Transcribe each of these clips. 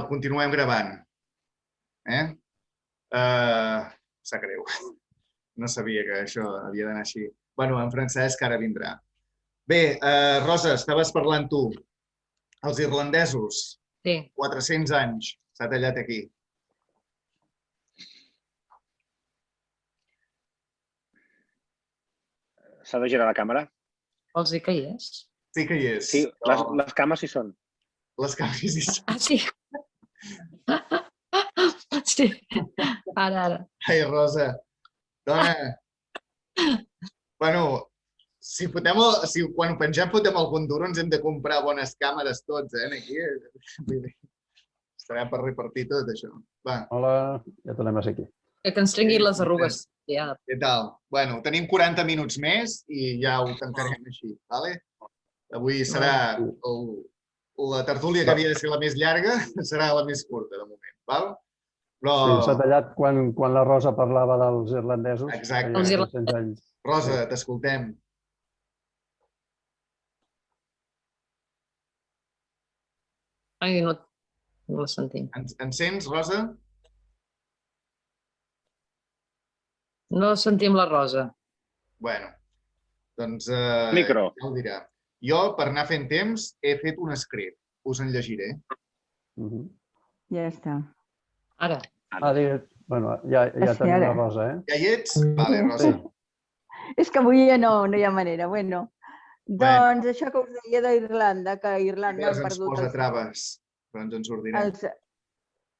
Continuem gravant. Sap greu. No sabia que això havia d'anar així. Bueno, en Francesc ara vindrà. Bé, Rosa, estaves parlant tu. Els irlandesos, Sí. 400 anys, s'ha tallat aquí. S'ha de girar la càmera? Vols dir que hi és? Sí que hi és. Sí, les cames hi són. Les cames hi són. Ah, sí. Sí, ara. Ai, Rosa, dona. Bueno, quan ho pengem fotem algun duro ens hem de comprar bones càmeres tots, aquí. Estarà per repartir tot això. Va. Hola, ja tornem a ser aquí. Que ens trenguin les arrugues. Ja. Què tal? Bueno, tenim 40 minuts més i ja ho tancarem així, vale? Avui serà la tertúlia que havia de ser la més llarga, serà la més curta de moment, val? Però... Sí, s'ha tallat quan la Rosa parlava dels irlandesos. Exacte. Rosa, t'escoltem. Ai, no la sentim. Ens sents, Rosa? No sentim la Rosa. Bueno, doncs Micro. Ja ho dirà. Jo, per anar fent temps, he fet un script. Us en llegiré. Ja està. Ara. Bueno, ja tenim la Rosa, Ja hi ets? Vale, Rosa. És que avui ja no hi ha manera. Bueno, doncs això que us deia d'Irlanda, que a Irlanda han perdut... Ens posa traves, però ens en sortirem.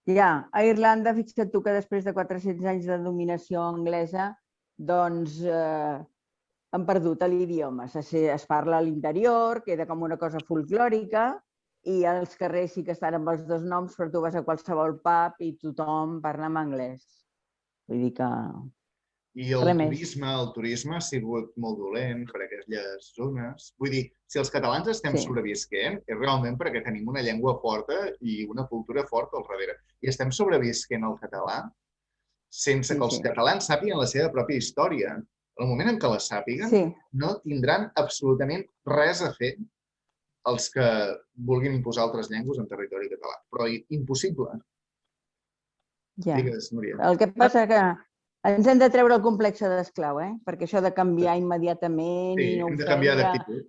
Ja, a Irlanda, fixa't tu que després de 400 anys de dominació anglesa, doncs han perdut l'idioma. Es parla a l'interior, queda com una cosa folclòrica, i els carrers sí que estan amb els dos noms, però tu vas a qualsevol pub i tothom parla en anglès. Vull dir que... I el turisme ha sigut molt dolent per aquelles zones. Vull dir, si els catalans estem sobrevisquent, és realment perquè tenim una llengua forta i una cultura forta al darrere. I estem sobrevisquent al català sense que els catalans sàpiguen la seva pròpia història. En el moment en què la sàpiguen, no tindran absolutament res a fer els que vulguin imposar altres llengües en territori català. Però impossible. Digues, Núria. El que passa que ens hem de treure el complex d'esclau, perquè això de canviar immediatament i no hem de canviar d'actitud.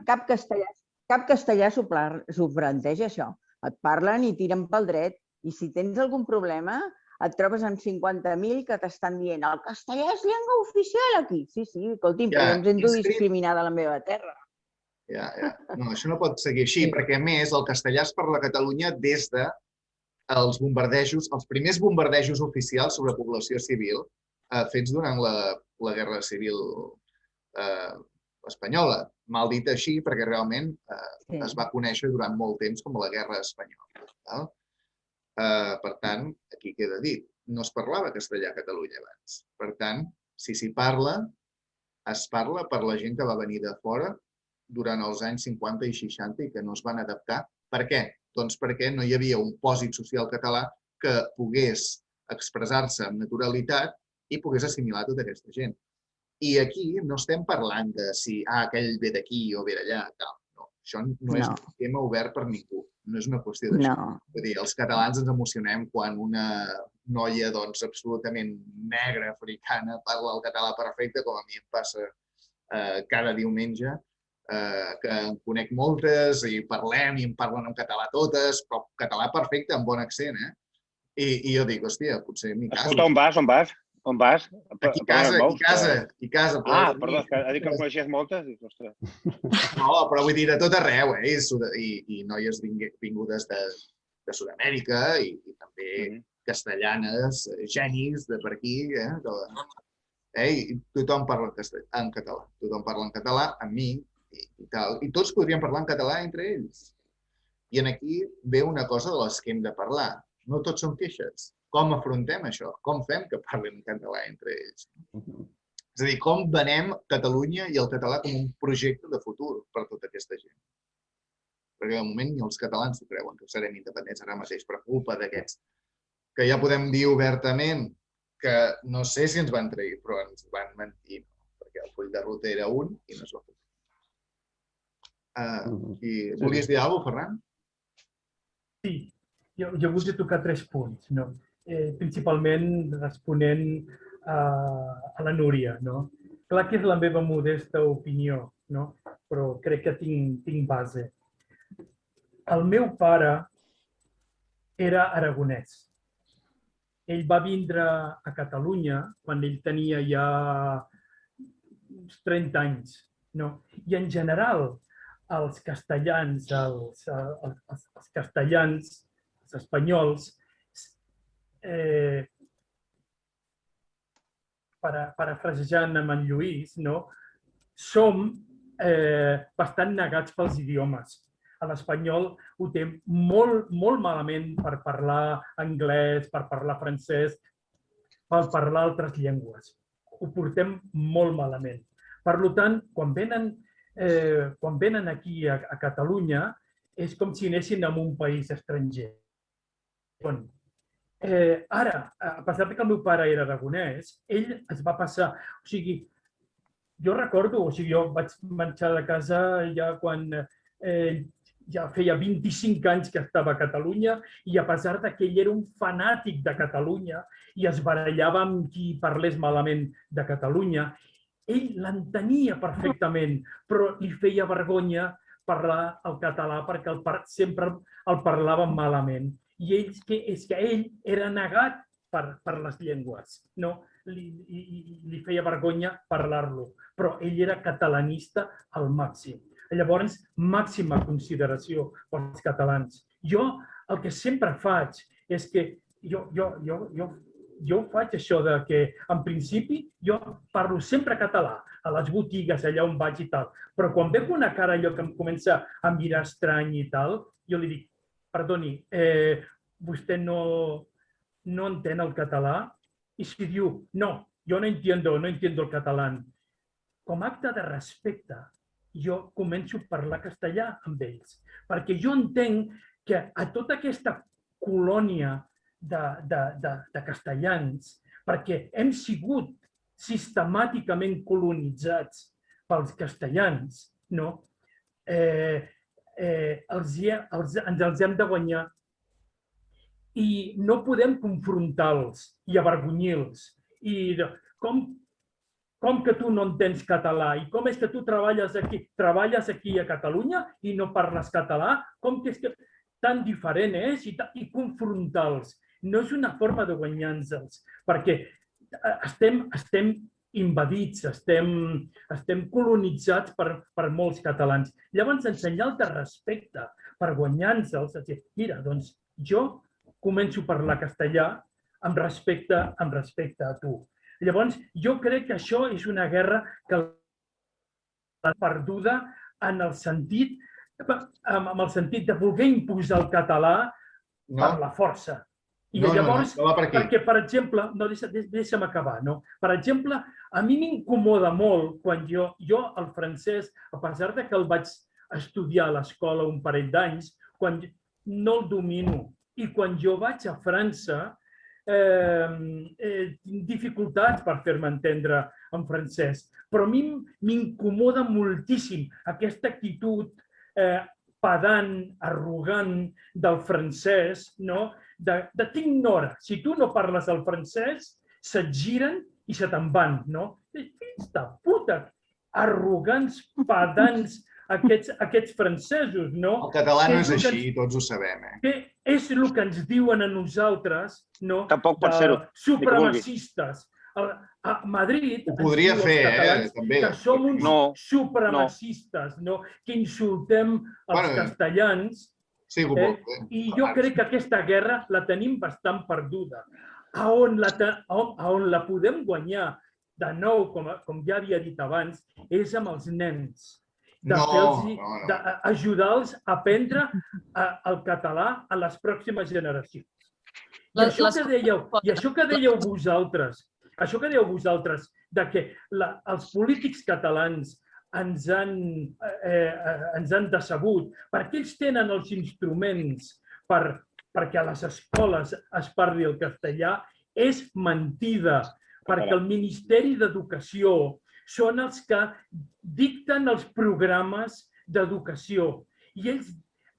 Cap castellà s'ho planteja, això. Et parlen i tiren pel dret. I si tens algun problema, et trobes amb 50.000 que t'estan dient el castellà és llengua oficial aquí. Sí, escolti'm, però ens hem de discriminar de la meva terra. No, això no pot seguir així, perquè a més el castellà es parla a Catalunya des de els bombardejos, els primers bombardejos oficials sobre població civil fets durant la Guerra Civil espanyola. Mal dit així, perquè realment es va conèixer durant molt temps com la Guerra Espanyola. Per tant, aquí queda dit, no es parlava castellà a Catalunya abans. Per tant, si s'hi parla, es parla per la gent que va venir de fora durant els anys 50 i 60 i que no es van adaptar. Per què? Doncs perquè no hi havia un pòsit social català que pogués expressar-se amb naturalitat i pogués assimilar tota aquesta gent. I aquí no estem parlant de si aquell ve d'aquí o ve d'allà. No, això no és un tema obert per ningú. No és una qüestió d'això. Vull dir, els catalans ens emocionem quan una noia absolutament negra, africana, parla el català perfecte, com a mi em passa cada diumenge, que en conec moltes i parlem i em parlen en català totes, però català perfecte, amb bon accent, I jo dic, hòstia, potser m'hi caso. Escolta, on vas? Aquí casa. Perdó, ha dit que en coneixies moltes? No, però vull dir, de tot arreu, i noies vingudes de Sud-amèrica i també castellanes, genis de per aquí, tothom parla en català. Tothom parla en català, amb mi, i tal. I tots podrien parlar en català entre ells. I aquí ve una cosa de les que hem de parlar. No tots són queixes. Com afrontem això? Com fem que parlin en català entre ells? És a dir, com venem Catalunya i el català com un projecte de futur per tota aquesta gent? Perquè de moment ni els catalans s'ho creuen, que serem independents ara mateix per culpa d'aquests. Que ja podem dir obertament que no sé si ens van trair, però ens van mentir, perquè el full de ruta era un i no es va fer. Volies dir alguna cosa, Ferran? Sí, jo volia tocar 3 punts, no? Principalment responent a la Núria. No? Clar que és la meva modesta opinió, no? Però crec que tinc base. El meu pare era aragonès. Ell va vindre a Catalunya quan ell tenia ja uns 30 anys. No? I en general, els castellans, els espanyols, parafrasejant amb en Lluís, no? Som bastant negats pels idiomes. L'espanyol ho té molt malament per parlar anglès, per parlar francès, per parlar altres llengües. Ho portem molt malament. Per tant, quan venen aquí a Catalunya, és com si anessin a un país estranger. Ara, a pesar que el meu pare era aragonès, ell es va passar... O sigui, jo recordo, jo vaig marxar de casa ja quan ja feia 25 anys que estava a Catalunya i a pesar que ell era un fanàtic de Catalunya i es barallava amb qui parlés malament de Catalunya, ell l'entenia perfectament, però li feia vergonya parlar el català perquè sempre el parlava malament. I és que ell era negat per les llengües, no? Li feia vergonya parlar-lo, però ell era catalanista al màxim. Llavors, màxima consideració pels catalans. Jo el que sempre faig és que jo faig això de que, en principi, jo parlo sempre català, a les botigues, allà on vaig i tal, però quan veig una cara allò que em comença a mirar estrany i tal, jo li dic, perdoni, vostè no entén el català? I si diu, no, jo no entiendo el català. Com a acte de respecte, jo començo a parlar castellà amb ells, perquè jo entenc que a tota aquesta colònia de castellans, perquè hem sigut sistemàticament colonitzats pels castellans, no? Ens els hem de guanyar i no podem confrontar-los i avergonyir-los. I com que tu no entens català i com és que tu treballes aquí a Catalunya i no parles català, com que és que tan diferent és i confrontar-los. No és una forma de guanyar-nos, perquè estem invadits, estem colonitzats per molts catalans. Llavors, ensenyar-los de respecte per guanyar-nos, mira, doncs jo començo a parlar castellà amb respecte a tu. Llavors, jo crec que això és una guerra que l'ha perduda en el sentit de voler imposar el català per la força. I llavors, perquè, per exemple, deixa'm acabar, no? Per exemple, a mi m'incomoda molt quan jo el francès, a pesar que el vaig estudiar a l'escola un parell d'anys, quan no el domino. I quan jo vaig a França, tinc dificultats per fer-me entendre en francès, però a mi m'incomoda moltíssim aquesta actitud pedant, arrogant del francès, de t'ignora. Si tu no parles el francès, se't giren i se te'n van. Fills de puta, arrogants, pedants, aquests francesos, no? El català no és així, tots ho sabem. És el que ens diuen a nosaltres, no? Tampoc pot ser-ho. Supremacistes. A Madrid ho podria fer, també. Que som uns supremacistes, que insultem els castellans. I jo crec que aquesta guerra la tenim bastant perduda. A on la podem guanyar, de nou, com ja havia dit abans, és amb els nens. D'ajudar-los a aprendre el català a les pròximes generacions. I això que dèieu vosaltres, que els polítics catalans ens han decebut, perquè ells tenen els instruments perquè a les escoles es parli el castellà, és mentida, perquè el Ministeri d'Educació són els que dicten els programes d'educació. I ells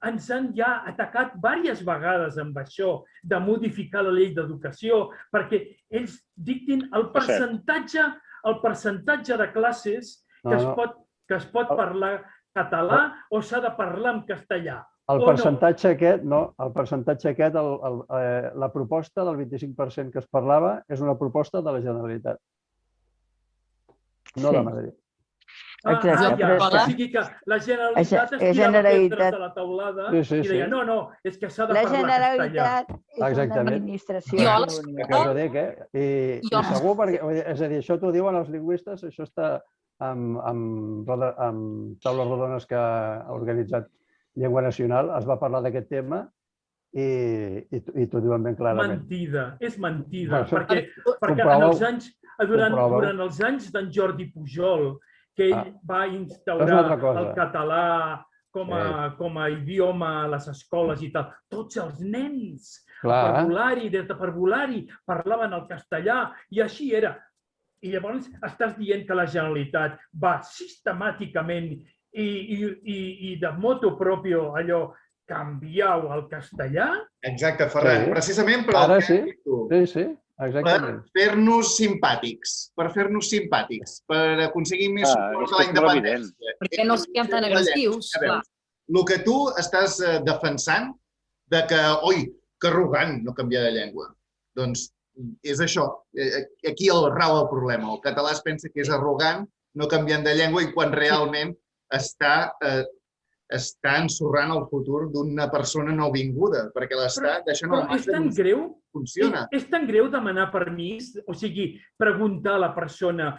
ens han ja atacat diverses vegades amb això de modificar la llei d'educació perquè ells dictin el percentatge de classes que es pot parlar català o s'ha de parlar en castellà. El percentatge aquest, la proposta del 25% que es parlava és una proposta de la Generalitat, no de Madrid. O sigui que la Generalitat es tirava pedres de la teulada i deia no, és que s'ha de parlar castellà. La Generalitat és una administració. I segur, és a dir, això t'ho diuen els lingüistes, això està amb taules rodones que ha organitzat Llengua Nacional, es va parlar d'aquest tema i t'ho diuen ben clarament. És mentida, perquè durant els anys d'en Jordi Pujol, que ell va instaurar el català com a idioma a les escoles i tal, tots els nens des de parvulari parlaven el castellà i així era. I llavors estàs dient que la Generalitat va sistemàticament i de motu propio allò canviar al castellà? Exacte, Ferran, precisament per al que has dit tu. Sí, exactament. Per fer-nos simpàtics, per aconseguir més suport a la independència. Perquè no siguem tan agressius, clar. El que tu estàs defensant de que, que arrogant no canviar de llengua. Doncs és això. Aquí rau el problema. El català es pensa que és arrogant, no canviant de llengua i quan realment està ensorrant el futur d'una persona nouvinguda, perquè l'està deixant el marge funciona. És tan greu demanar permís, o sigui, preguntar a la persona,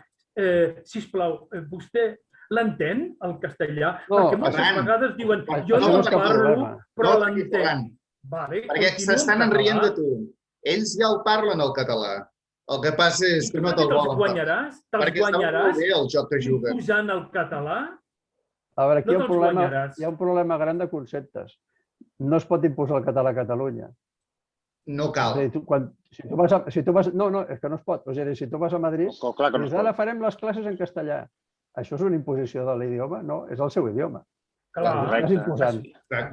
sisplau, vostè l'entén, el castellà? Perquè moltes vegades diuen, jo no el parlo, però l'entenc. Perquè s'estan enrient de tu. Ells ja el parlen, el català. El que passa és que no te'l volen parlar. Perquè està molt bé el joc que juguen. Imposant el català? A veure, aquí hi ha un problema gran de conceptes. No es pot imposar el català a Catalunya. No cal. No, és que no es pot. És a dir, si tu vas a Madrid, ara farem les classes en castellà. Això és una imposició de l'idioma? No, és el seu idioma. Estàs imposant.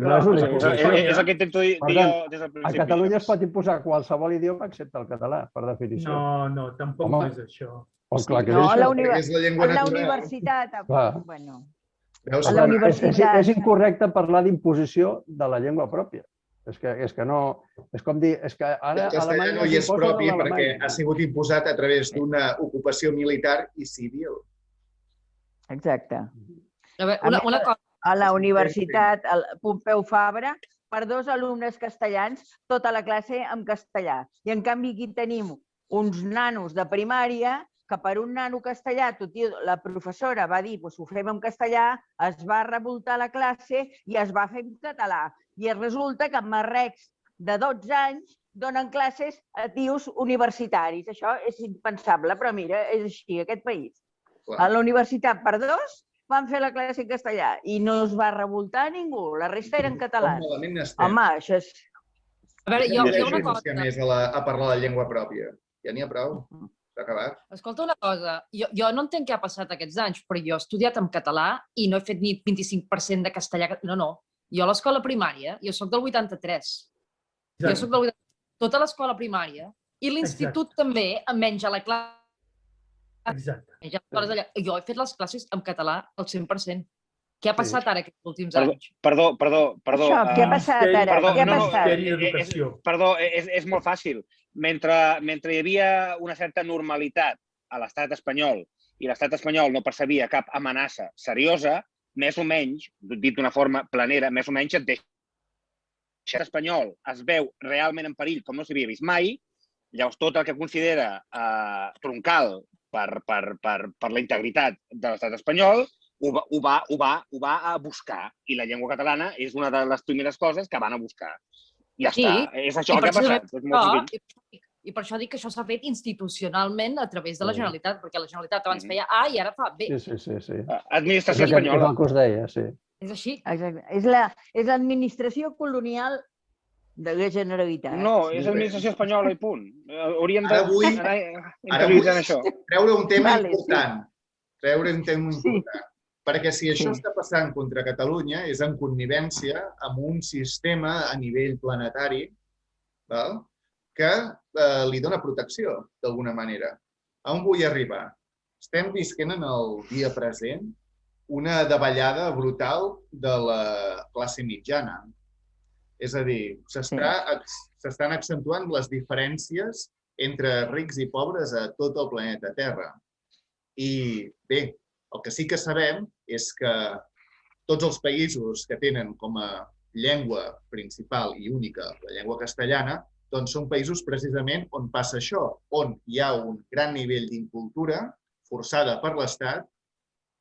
No és una imposició. És el que intento dir jo des del principi. A Catalunya es pot imposar qualsevol idioma excepte el català, per definició. No, tampoc és això. Clar que és això. A la universitat, bueno... És incorrecte parlar d'imposició de la llengua pròpia. És que no... És com dir... El castellà no hi és propi perquè ha sigut imposat a través d'una ocupació militar i civil. Exacte. Una cosa. A la universitat, al Pompeu Fabra, per 2 alumnes castellans, tota la classe en castellà. I en canvi aquí tenim uns nanos de primària que per un nano castellà, la professora va dir ho fem en castellà, es va revoltar la classe i es va fer en català. I resulta que marrecs de 12 anys donen classes a tios universitaris. Això és impensable, però mira, és així, aquest país. A la universitat, per 2, van fer la classe en castellà i no es va revoltar ningú, la resta era en català. Home, això és... A veure, jo una cosa... més a parlar la llengua pròpia. Ja n'hi ha prou. S'ha acabat. Escolta una cosa, jo no entenc què ha passat aquests anys, però jo he estudiat en català i no he fet ni 25% de castellà. No. Jo a l'escola primària, jo soc del 83. Jo soc del 83. Tota l'escola primària i l'institut també em menja la classe. Exacte. Jo he fet les classes en català al 100%. Què ha passat ara aquests últims anys? Perdó. Això, què ha passat ara? Què ha passat? Perdó, és molt fàcil. Mentre hi havia una certa normalitat a l'estat espanyol i l'estat espanyol no percebia cap amenaça seriosa, més o menys, dit d'una forma planera, més o menys et deixa. L'estat espanyol es veu realment en perill com no s'havia vist mai, llavors tot el que considera troncal per la integritat de l'estat espanyol ho va a buscar. I la llengua catalana és una de les primeres coses que van a buscar. Ja està. És això el que ha passat. És molt senzill. I per això dic que això s'ha fet institucionalment a través de la Generalitat, perquè la Generalitat abans feia A i ara fa B. Sí. Administració espanyola. És el que us deia, sí. És així. Exacte. És l'administració colonial de la Generalitat. No, és l'administració espanyola i punt. Hauríem d'anar interioritzant això. Treure un tema important. Perquè si això està passant contra Catalunya és en connivència amb un sistema a nivell planetari que li dona protecció, d'alguna manera. A on vull arribar? Estem visquent en el dia present una davallada brutal de la classe mitjana. És a dir, s'estan accentuant les diferències entre rics i pobres a tot el planeta Terra. I bé, el que sí que sabem és que tots els països que tenen com a llengua principal i única la llengua castellana, doncs són països precisament on passa això, on hi ha un gran nivell d'incultura forçada per l'Estat,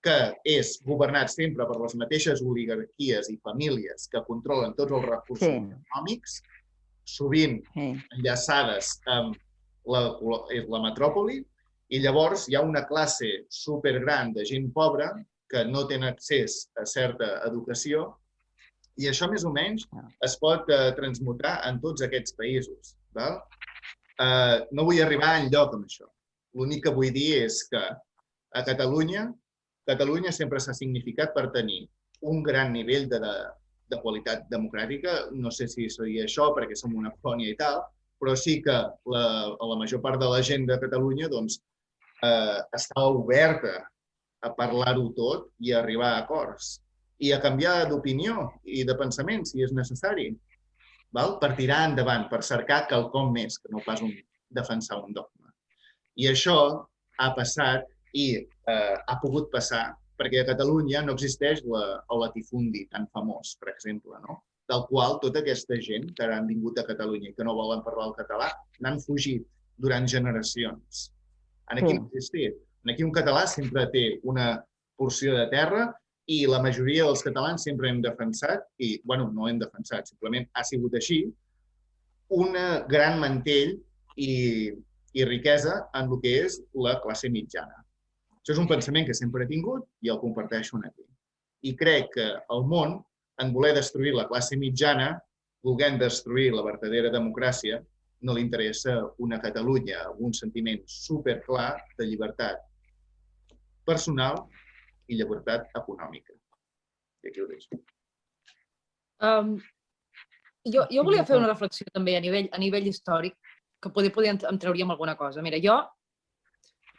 que és governat sempre per les mateixes oligarquies i famílies que controlen tots els recursos econòmics, sovint enllaçades amb la metròpoli, i llavors hi ha una classe supergran de gent pobra que no tenen accés a certa educació i això més o menys es pot transmutar en tots aquests països. No vull arribar enlloc amb això. L'únic que vull dir és que a Catalunya sempre s'ha significat per tenir un gran nivell de qualitat democràtica. No sé si seria això perquè som una colònia i tal, però sí que la major part de la gent de Catalunya està oberta a parlar-ho tot i a arribar a acords i a canviar d'opinió i de pensament si és necessari, per tirar endavant, per cercar quelcom més que no pas defensar un dogma. I això ha passat i ha pogut passar perquè a Catalunya no existeix el latifundi tan famós, per exemple, del qual tota aquesta gent que han vingut a Catalunya i que no volen parlar el català n'han fugit durant generacions. Aquí no existeix. Aquí un català sempre té una porció de terra i la majoria dels catalans sempre hem defensat, i no hem defensat, simplement ha sigut així, un gran mantell i riquesa en el que és la classe mitjana. Això és un pensament que sempre he tingut i el comparteixo aquí. I crec que el món, en voler destruir la classe mitjana, volent destruir la verdadera democràcia, no li interessa una Catalunya amb un sentiment superclar de llibertat personal i llibertat econòmica. I aquí ho deixo. Jo volia fer una reflexió també a nivell històric, que poder em trauríem alguna cosa. Mira,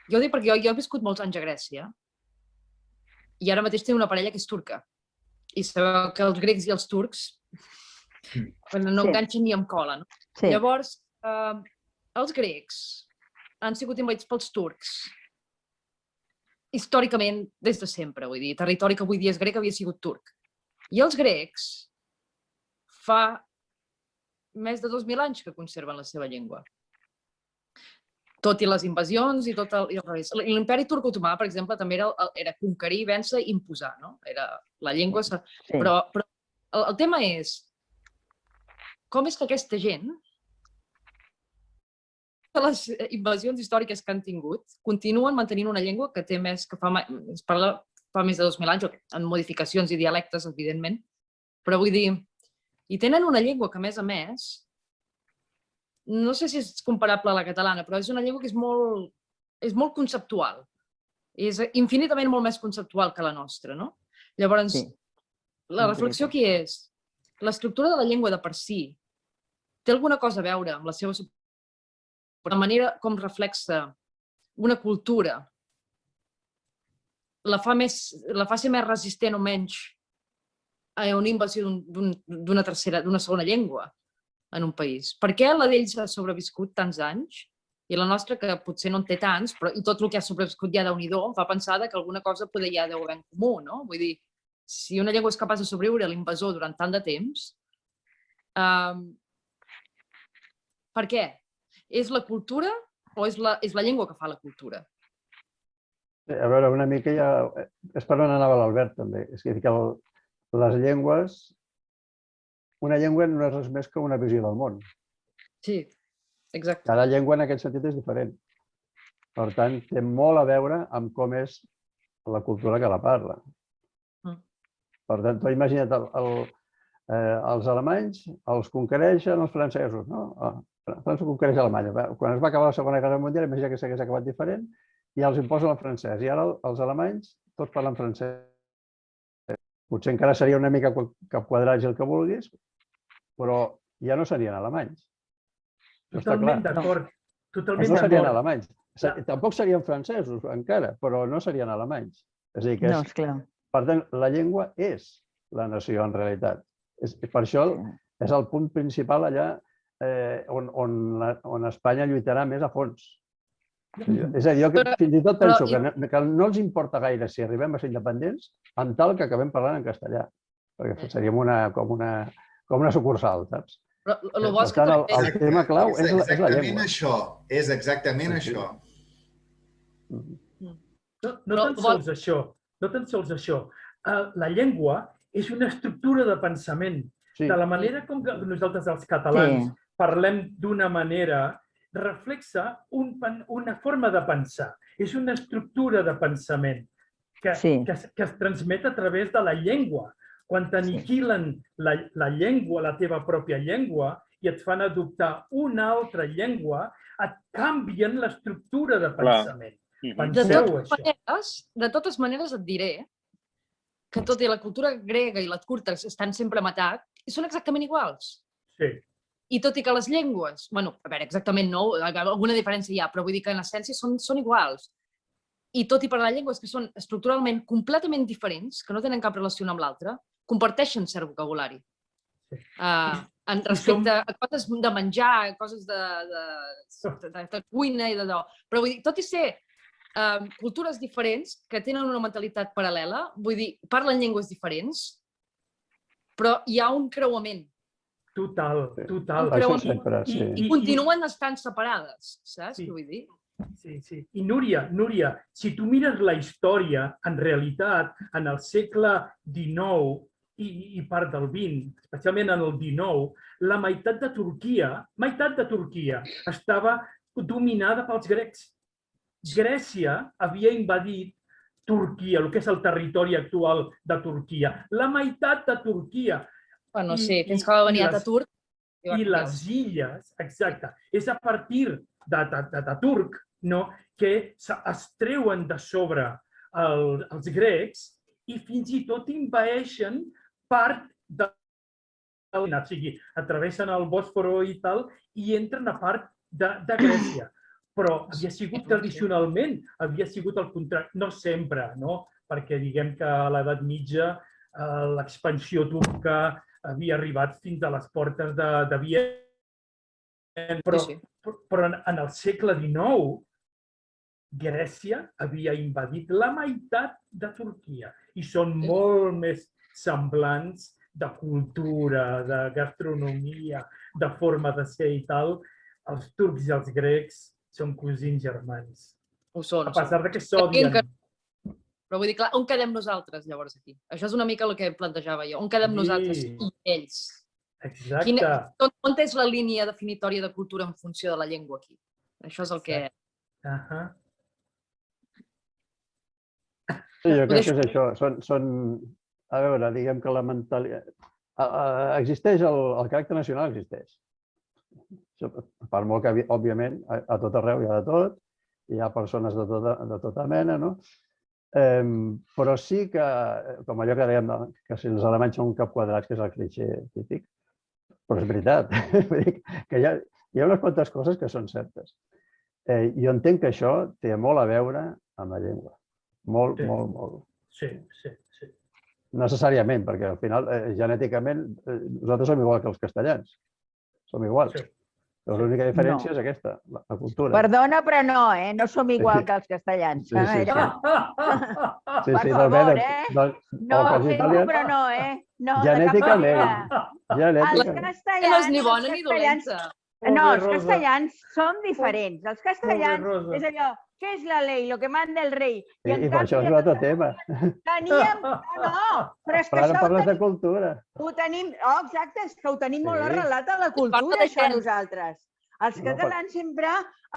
jo dic perquè jo he viscut molts anys a Grècia i ara mateix tinc una parella que és turca. I sabeu que els grecs i els turcs no enganxen ni amb cola. Llavors, els grecs han sigut invadits pels turcs històricament des de sempre, vull dir, territori que avui dia és grec havia sigut turc. I els grecs fa més de 2.000 anys que conserven la seva llengua. Tot i les invasions i tot el revés. L'imperi turc-otomà, per exemple, també era conquerir, vèncer i imposar, no? La llengua... Però el tema és com és que aquesta gent, les invasions històriques que han tingut, continuen mantenint una llengua que té més, que es parla fa més de 2.000 anys, en modificacions i dialectes, evidentment, però vull dir, i tenen una llengua que, a més, no sé si és comparable a la catalana, però és una llengua que és molt conceptual. És infinitament molt més conceptual que la nostra, no? Llavors, la reflexió aquí és, l'estructura de la llengua de per si té alguna cosa a veure amb la seva la manera com reflexa una cultura, la fa ser més resistent o menys a una invasió d'una segona llengua en un país. Per què la d'ells ha sobreviscut tants anys i la nostra, que potser no en té tants, però i tot el que ha sobreviscut ja Déu-n'hi-do, em fa pensar que alguna cosa poder ja deu haver en comú, no? Vull dir, si una llengua és capaç de sobreviure a l'invasor durant tant de temps, per què? És la cultura o és la llengua que fa la cultura? A veure, una mica ja... És per on anava l'Albert, també. És que les llengües... Una llengua no és res més que una visió del món. Sí, exacte. Cada llengua en aquest sentit és diferent. Per tant, té molt a veure amb com és la cultura que la parla. Per tant, tu imagina't, els alemanys els conquereixen els francesos, no? França conquereix Alemanya. Quan es va acabar la Segona Guerra Mundial, imagina que s'hagués acabat diferent, i els imposen el francès. I ara els alemanys tots parlen francès. Potser encara seria una mica cap quadrats el que vulguis, però ja no serien alemanys. Totalment d'acord. No serien alemanys. Tampoc serien francesos encara, però no serien alemanys. És a dir, que per tant, la llengua és la nació en realitat. Per això és el punt principal allà on Espanya lluitarà més a fons. És a dir, jo fins i tot penso que no els importa gaire si arribem a ser independents amb tal que acabem parlant en castellà, perquè seríem com una sucursal, saps? Per tant, el tema clau és la llengua. És exactament això. No tan sols això. La llengua és una estructura de pensament. De la manera com nosaltres els catalans parlem d'una manera, reflexa una forma de pensar. És una estructura de pensament que es transmet a través de la llengua. Quan t'aniquilen la llengua, la teva pròpia llengua, i et fan adoptar una altra llengua, et canvien l'estructura de pensament. De totes maneres et diré que tot i la cultura grega i la turca estan sempre a matar, són exactament iguals. Sí. I tot i que les llengües, bueno, a veure, exactament no, alguna diferència hi ha, però vull dir que en essència són iguals. I tot i parlar llengües que són estructuralment completament diferents, que no tenen cap relació amb l'altra, comparteixen cert vocabulari. Respecte a coses de menjar, coses de cuina i d'allò. Però vull dir, tot i ser cultures diferents que tenen una mentalitat paral·lela, vull dir, parlen llengües diferents, però hi ha un creuament. Total. I continuen estant separades, saps què vull dir? Sí. I Núria, si tu mires la història, en realitat, en el segle XIX i part del XX, especialment en el XIX, la meitat de Turquia estava dominada pels grecs. Grècia havia invadit Turquia, el que és el territori actual de Turquia. La meitat de Turquia. Bueno, sí, fins que va venir Ataturk. I les illes, exacte. És a partir d'Ataturk que es treuen de sobre els grecs i fins i tot invaeixen part de o sigui, atravessen el Bòsforo i tal i entren a part de Grècia. Però havia sigut tradicionalment, havia sigut el contrari, no sempre, perquè diguem que a l'edat mitja l'expansió turca havia arribat fins a les portes de Viena, però en el segle XIX Grècia havia invadit la meitat de Turquia i són molt més semblants de cultura, de gastronomia, de forma de ser i tal. Els turcs i els grecs són cosins germans. Ho són. A pesar que s'odien. Però vull dir, clar, on quedem nosaltres llavors aquí? Això és una mica el que plantejava jo. On quedem nosaltres i ells? Exacte. On és la línia definitòria de cultura en funció de la llengua aquí? Això és el que... Sí, jo crec que és això. A veure, diguem que la mentalitat... Existeix, el caràcter nacional existeix. Per molt que, òbviament, a tot arreu hi ha de tot, hi ha persones de tota mena, no? Però sí que, com allò que dèiem, que si els alemanys són cap quadrats, que és el cliché típic, però és veritat. Que hi ha unes quantes coses que són certes. Jo entenc que això té molt a veure amb la llengua. Molt, molt, molt. Sí. Necessàriament, perquè al final, genèticament, nosaltres som igual que els castellans. Som iguals. L'única diferència és aquesta, la cultura. Perdona, però no, no som igual que els castellans. Sí, per favor, no, però no, genèticament. Els castellans... No és ni bona ni dolenta. No, els castellans som diferents. Els castellans és allò, què és la llei? Lo que manda el rei. I per això és un altre tema. Teníem... No, però és que això... parles de cultura. Ho tenim... Exacte, és que ho tenim molt arrelat a la cultura, això, nosaltres. Els catalans sempre...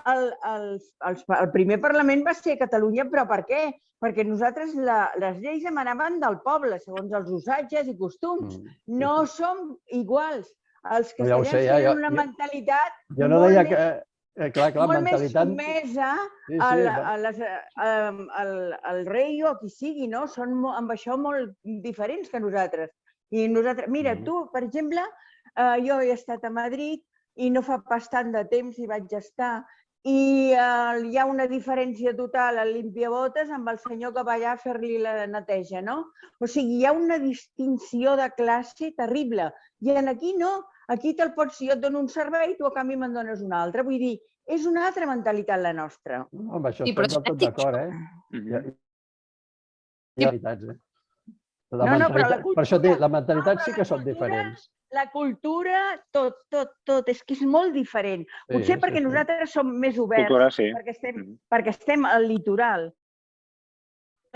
El primer Parlament va ser Catalunya, però per què? Perquè nosaltres les lleis emanaven del poble, segons els usatges i costums. No som iguals. Els castellans tenen una mentalitat... Jo no deia que... molt més mentalitat... sotmesa Sí, al rei o a qui sigui, no? Són amb això molt diferents que nosaltres. I nosaltres, mira, tu, per exemple, jo he estat a Madrid i no fa pas tant de temps hi vaig estar i hi ha una diferència total al limpiabotes amb el senyor que va allà a fer-li la neteja, no? O sigui, hi ha una distinció de classe terrible. I aquí no. Aquí te'l pots, jo et dono un servei i tu a canvi me'n dones un altre. Vull dir, és una altra mentalitat la nostra. Amb això estem del tot d'acord, eh? Hi ha veritats, eh? Per això dic, la mentalitat sí que són diferents. La cultura, tot, és que és molt diferent. Potser perquè nosaltres som més oberts, perquè estem al litoral,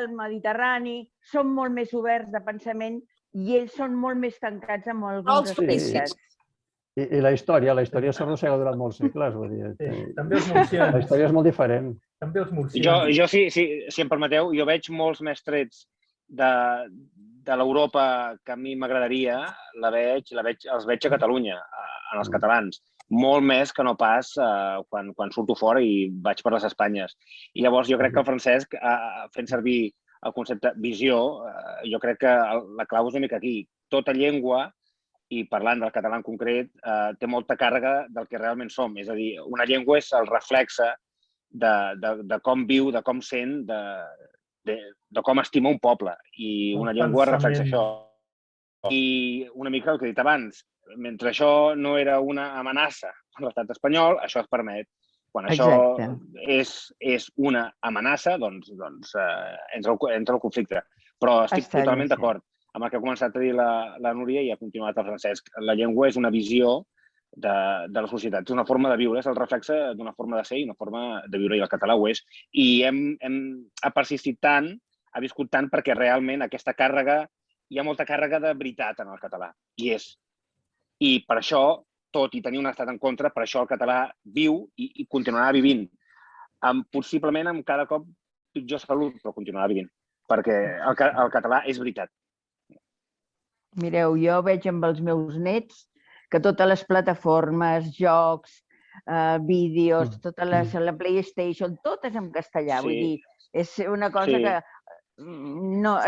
al Mediterrani, som molt més oberts de pensament i ells són molt més tancats amb alguns aspectes. I la història s'arrossega durant molts segles, vull dir. També els murcians. La història és molt diferent. També els murcians. Jo, si em permeteu, jo veig molts més trets de l'Europa que a mi m'agradaria, els veig a Catalunya, en els catalans. Molt més que no pas quan surto fora i vaig per les Espanyes. I llavors jo crec que el Francesc, fent servir el concepte visió, jo crec que la clau és una mica aquí. Tota llengua, i parlant del català en concret, té molta càrrega del que realment som. És a dir, una llengua és el reflexe de com viu, de com sent, de com estima un poble. I una llengua reflexa això. I una mica el que he dit abans, mentre això no era una amenaça per l'estat espanyol, això es permet. Quan això és una amenaça, doncs entra el conflicte. Però estic totalment d'acord amb el que ha començat a dir la Núria i ha continuat el Francesc. La llengua és una visió de la societat, és una forma de viure, és el reflexe d'una forma de ser i una forma de viure, i el català ho és. I ha persistit tant, ha viscut tant, perquè realment aquesta càrrega, hi ha molta càrrega de veritat en el català, i és. I per això, tot i tenir un estat en contra, per això el català viu i continuarà vivint. Possiblement amb cada cop pitjor salut, però continuarà vivint, perquè el català és veritat. Mireu, jo veig amb els meus nets que totes les plataformes, jocs, vídeos, tota la PlayStation, totes en castellà. Vull dir, és una cosa que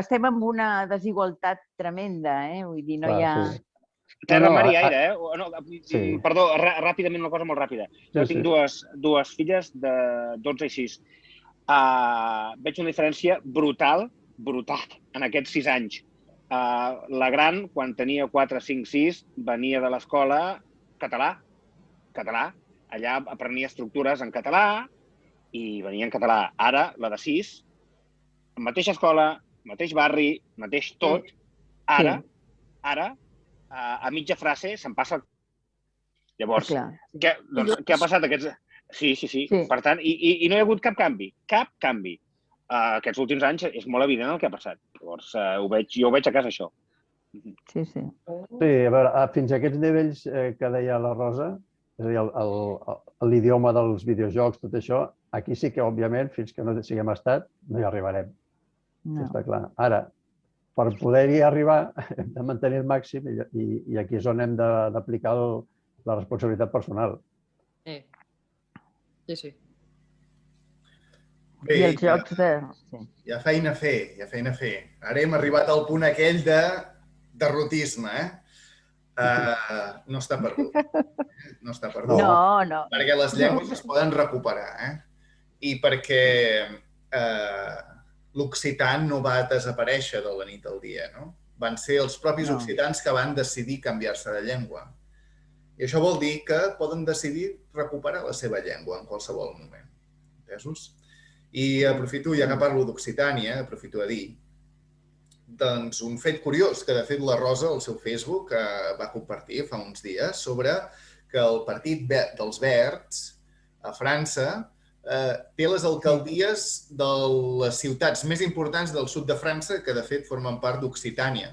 estem en una desigualtat tremenda, vull dir, no hi ha... Terra, mar i aire, Perdó, ràpidament, una cosa molt ràpida. Jo tinc dues filles de 12 i 6. Veig una diferència brutal en aquests 6 anys. La gran, quan tenia 4, 5, 6, venia de l'escola català. Allà aprenia estructures en català i venia en català. Ara, la de 6, mateixa escola, mateix barri, mateix tot, ara, a mitja frase se'n passa. Llavors, què ha passat aquests... Sí. Per tant, i no hi ha hagut cap canvi. Aquests últims anys és molt evident el que ha passat. Llavors, jo ho veig a casa, això. Sí. Sí, a veure, fins a aquests nivells que deia la Rosa, és a dir, l'idioma dels videojocs, tot això, aquí sí que, òbviament, fins que no siguem estat, no hi arribarem. Està clar. Ara, per poder-hi arribar, hem de mantenir el màxim i aquí és on hem d'aplicar la responsabilitat personal. Sí. Bé, hi ha feina a fer. Ara hem arribat al punt aquell de derrotisme, No està perdut. No. Perquè les llengües es poden recuperar, I perquè l'occità no va desaparèixer de la nit al dia, no? Van ser els propis occitans que van decidir canviar-se de llengua. I això vol dir que poden decidir recuperar la seva llengua en qualsevol moment. Entesos? I aprofito, ja que parlo d'Occitània, aprofito a dir doncs un fet curiós que, de fet, la Rosa al seu Facebook va compartir fa uns dies sobre que el Partit dels Verds a França té les alcaldies de les ciutats més importants del sud de França que, de fet, formen part d'Occitània.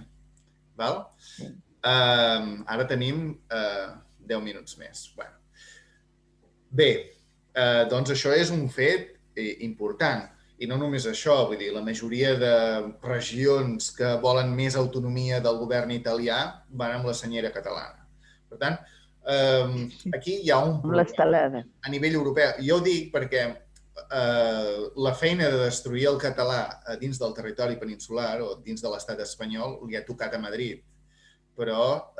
Ara tenim 10 minuts més. Bé, doncs això és un fet important. I no només això, vull dir, la majoria de regions que volen més autonomia del govern italià van amb la senyera catalana. Per tant, aquí hi ha un Amb l'estelada. a nivell europeu. Jo ho dic perquè la feina de destruir el català dins del territori peninsular o dins de l'estat espanyol li ha tocat a Madrid. Però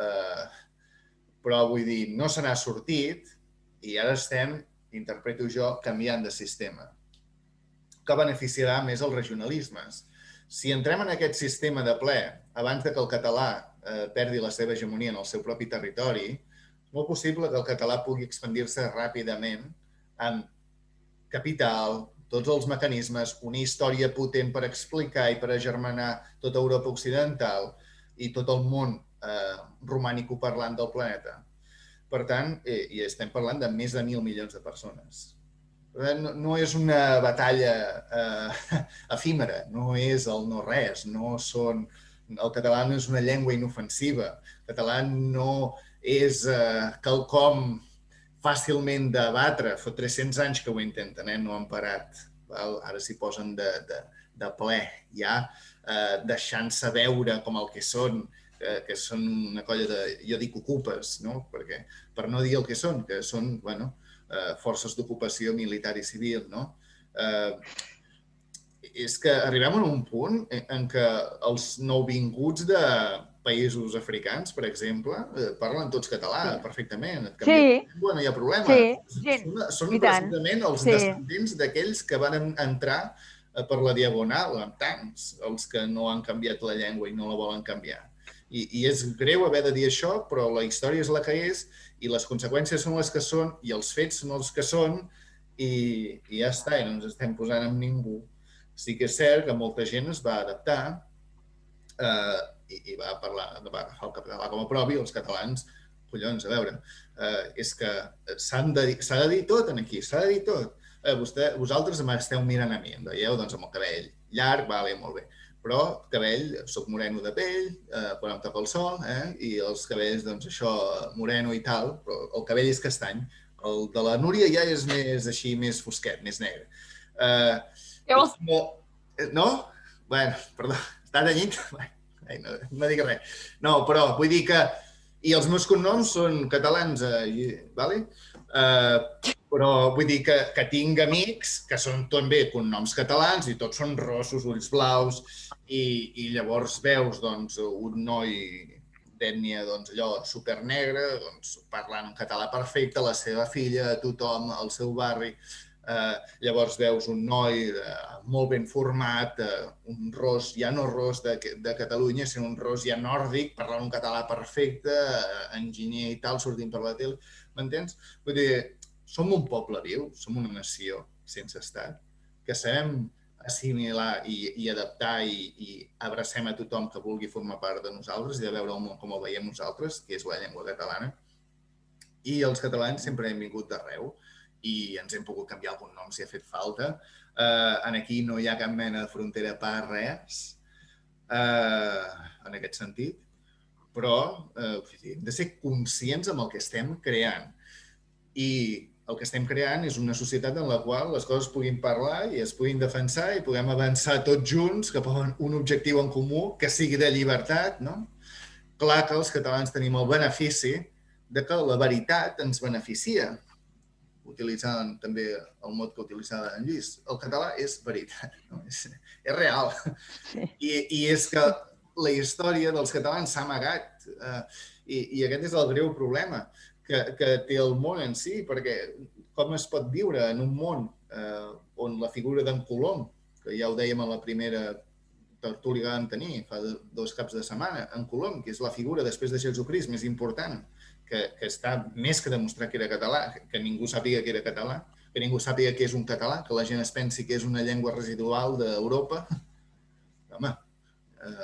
vull dir, no se n'ha sortit i ara estem, interpreto jo, canviant de sistema, que beneficiarà més els regionalismes. Si entrem en aquest sistema de ple abans que el català perdi la seva hegemonia en el seu propi territori, és molt possible que el català pugui expandir-se ràpidament amb capital, tots els mecanismes, una història potent per explicar i per agermanar tota Europa occidental i tot el món romànico-parlant del planeta. Per tant, i estem parlant de més de 1.000 milions de persones. No és una batalla efímera, no és el no-res, el català no és una llengua inofensiva, el català no és quelcom fàcilment debatre. Fa 300 anys que ho intenten, no han parat. Ara s'hi posen de ple, ja, deixant-se veure com el que són una colla de, jo dic ocupes, perquè per no dir el que són forces d'ocupació militar i civil. És que arribem a un punt en què els nouvinguts de països africans, per exemple, parlen tots català perfectament. Sí. No hi ha problema. Són precisament els descendents d'aquells que van entrar per la diagonal amb tants, els que no han canviat la llengua i no la volen canviar. I és greu haver de dir això, però la història és la que és i les conseqüències són les que són i els fets són els que són i ja està, i no ens estem posant amb ningú. Sí que és cert que molta gent es va adaptar i va agafar el català com a propi, els catalans, collons, a veure, és que s'ha de dir tot aquí, s'ha de dir tot. Vosaltres m'esteu mirant a mi, em veieu? Doncs amb el cabell llarg, vale, molt bé. Però cabell, soc moreno de pell, quan em toca el sol, i els cabells, doncs això, moreno i tal, però el cabell és castany. El de la Núria ja és més així, més fosquet, més negre. No? Bueno, perdó, està de nit? No dic res. No, però vull dir que... I els meus cognoms són catalans, vale? Però vull dir que tinc amics que són també cognoms catalans i tots són rossos, ulls blaus, i llavors veus un noi d'ètnia allò supernegre, parlant català perfecte, la seva filla, tothom, al seu barri. Llavors veus un noi molt ben format, un ros, ja no ros de Catalunya, sinó un ros ja nòrdic, parlant un català perfecte, enginyer i tal, sortint per la tele. M'entens? Vull dir, som un poble viu, som una nació sense estat, que sabem assimilar i adaptar i abracem a tothom que vulgui formar part de nosaltres i de veure el món com el veiem nosaltres, que és la llengua catalana. I els catalans sempre hem vingut d'arreu i ens hem pogut canviar algun nom si ha fet falta. Aquí no hi ha cap mena de frontera per res, en aquest sentit, però hem de ser conscients amb el que estem creant. I el que estem creant és una societat en la qual les coses puguin parlar i es puguin defensar i puguem avançar tots junts cap a un objectiu en comú que sigui de llibertat. Clar que els catalans tenim el benefici de que la veritat ens beneficia, utilitzant també el mot que utilitzava en Lluís. El català és veritat, és real. I és que la història dels catalans s'ha amagat i aquest és el greu problema que té el món en si, perquè com es pot viure en un món on la figura d'en Colom, que ja ho dèiem a la primera tertúlia que vam tenir fa 2 caps de setmana, en Colom, que és la figura després de Jesucrist més important, que està més que demostrar que era català, que ningú sàpiga que era català, que ningú sàpiga que és un català, que la gent es pensi que és una llengua residual d'Europa. Home,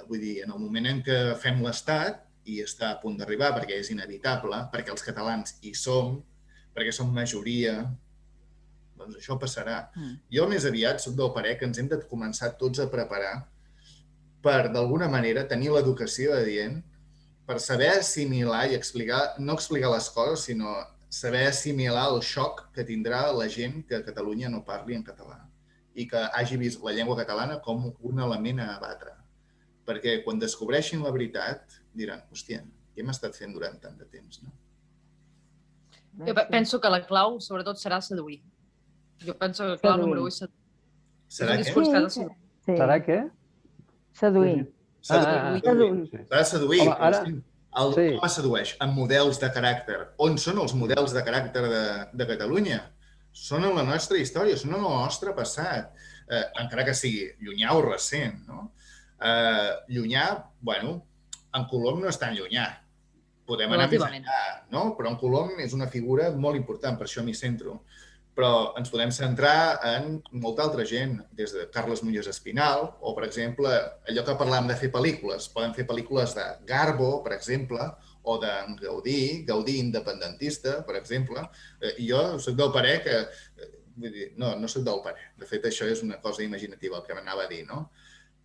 vull dir, en el moment en què fem l'Estat, i està a punt d'arribar perquè és inevitable, perquè els catalans hi som, perquè som majoria, doncs això passarà. Jo més aviat soc del parer que ens hem de començar tots a preparar per, d'alguna manera, tenir l'educació adient, per saber assimilar i explicar, no explicar les coses, sinó saber assimilar el xoc que tindrà la gent que a Catalunya no parli en català i que hagi vist la llengua catalana com un element a abatre. Perquè quan descobreixin la veritat diran, hòstia, què hem estat fent durant tant de temps, no? Jo penso que la clau, sobretot, serà seduir. Jo penso que la clau número 1 és seduir. Serà què? discurs que ha de ser. Serà què? Seduir. Seduir. S'ha de seduir. Home, ara... Com es sedueix? Amb models de caràcter. On són els models de caràcter de Catalunya? Són en la nostra història, són en el nostre passat. Encara que sigui llunyà o recent, no? Llunyà, bueno, en Colom no és tan llunyà. Podem anar més enllà, no? Però en Colom és una figura molt important, per això m'hi centro. Però ens podem centrar en molta altra gent, des de Carles Muñoz Espinal, o, per exemple, allò que parlàvem de fer pel·lícules. Poden fer pel·lícules de Garbo, per exemple, o de Gaudí, Gaudí independentista, per exemple. I jo soc del parer que... No, no soc del parer. De fet, això és una cosa imaginativa, el que m'anava a dir, no?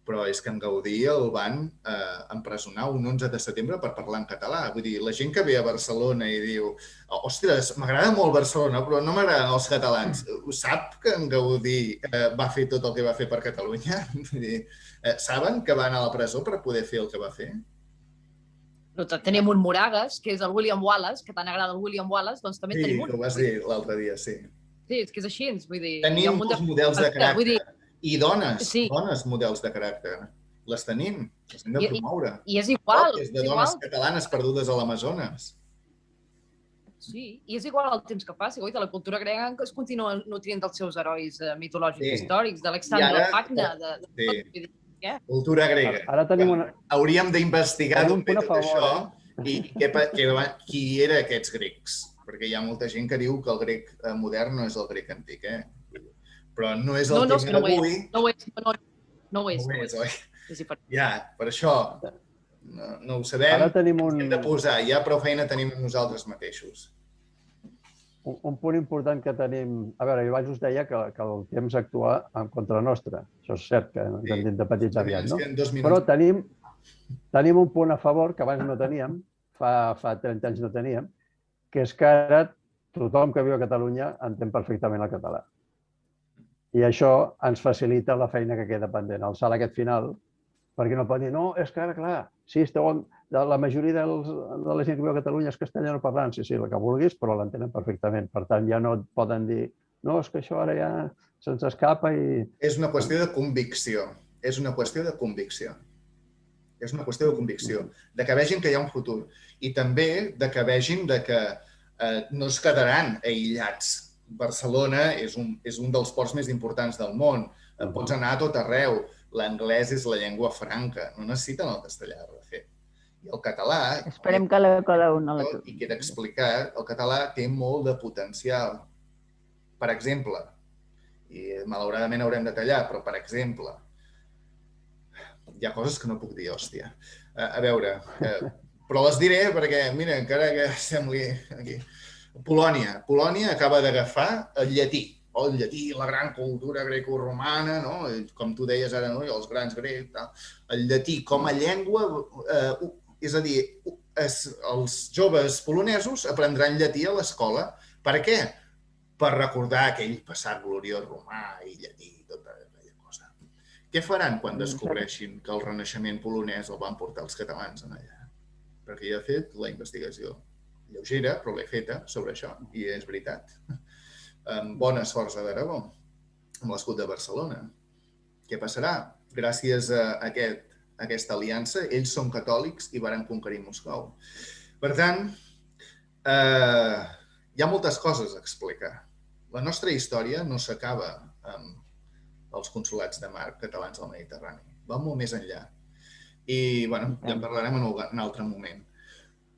Però és que en Gaudí el van empresonar un 11 de setembre per parlar en català. Vull dir, la gent que ve a Barcelona i diu ostres, m'agrada molt Barcelona, però no m'agraden els catalans. Sap que en Gaudí va fer tot el que va fer per Catalunya? Vull dir, saben que va anar a la presó per poder fer el que va fer? Tenim un Moragas, que és el William Wallace, que tant agrada el William Wallace, doncs també tenim un. Sí, ho vas dir l'altre dia, sí. Sí, és que és així, vull dir... Tenim molts models de caràcter. I dones, dones models de caràcter. Les tenim, les hem de promoure. I és igual. És de dones catalanes perdudes a l'Amazones. Sí, i és igual el temps que passi. La cultura grega es continua nutrint dels seus herois mitològics històrics, d'Alexandre el Magne, cultura grega. Ara tenim una... Hauríem d'investigar tot això i qui era aquests grecs. Perquè hi ha molta gent que diu que el grec modern no és el grec antic, però no és el tema d'avui. No ho és, oi? Ja, per això no ho sabem. Ara tenim un... Hem de posar, ja prou feina tenim nosaltres mateixos. Un punt important que tenim... A veure, jo abans us deia que el temps actua en contra nostra. Això és cert, que ens hem d'empatitzar aviat, no? Però tenim un punt a favor que abans no teníem, fa 30 anys no teníem, que és que ara tothom que viu a Catalunya entén perfectament el català. I això ens facilita la feina que queda pendent, el salt aquest final, perquè no pot dir, no, és que ara, clar, sí, la majoria de la gent que viu a Catalunya és castellano parlant, sí, el que vulguis, però l'entenen perfectament. Per tant, ja no et poden dir, no, és que això ara ja se'ns escapa i... És una qüestió de convicció. És una qüestió de convicció. És una qüestió de convicció. De que vegin que hi ha un futur. I també de que vegin que no es quedaran aïllats. Barcelona és un dels ports més importants del món. Pots anar a tot arreu. L'anglès és la llengua franca. No necessiten el castellà, de fet. I el català... Esperem que cada un no la trobi. I queda explicat, el català té molt de potencial. Per exemple, i malauradament haurem de tallar, però per exemple, hi ha coses que no puc dir, hòstia. A veure, però les diré perquè, mira, encara que sembli aquí... Polònia acaba d'agafar el llatí, la gran cultura grecorromana, com tu deies ara, els grans grecs, el llatí com a llengua, és a dir, els joves polonesos aprendran llatí a l'escola. Per què? Per recordar aquell passat gloriós romà i llatí, tota aquella cosa. Què faran quan descobreixin que el Renaixement polonès el van portar els catalans allà? Perquè jo he fet la investigació lleugera, però l'he feta sobre això, i és veritat. Amb bones forts d'Aragó, amb l'escut de Barcelona. Què passarà? Gràcies a aquesta aliança, ells són catòlics i varen conquerir Moscou. Per tant, hi ha moltes coses a explicar. La nostra història no s'acaba amb els consolats de mar catalans al Mediterrani. Va molt més enllà. I, bueno, ja en parlarem en un altre moment.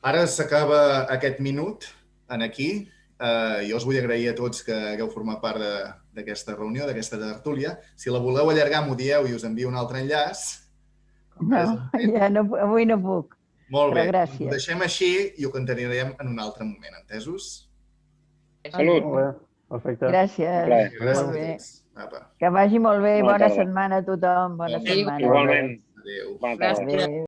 Ara s'acaba aquest minut aquí. Jo us vull agrair a tots que hagueu format part d'aquesta reunió, d'aquesta tertúlia. Si la voleu allargar, m'ho dieu i us envio un altre enllaç. No, ja avui no puc. Molt bé, gràcies. Ho deixem així i ho continuarem en un altre moment, entesos? Salut. Perfecte. Gràcies. Molt bé. Que vagi molt bé. Bona setmana a tothom. Bona setmana. Igualment. Adéu. Bona tarda. Adéu.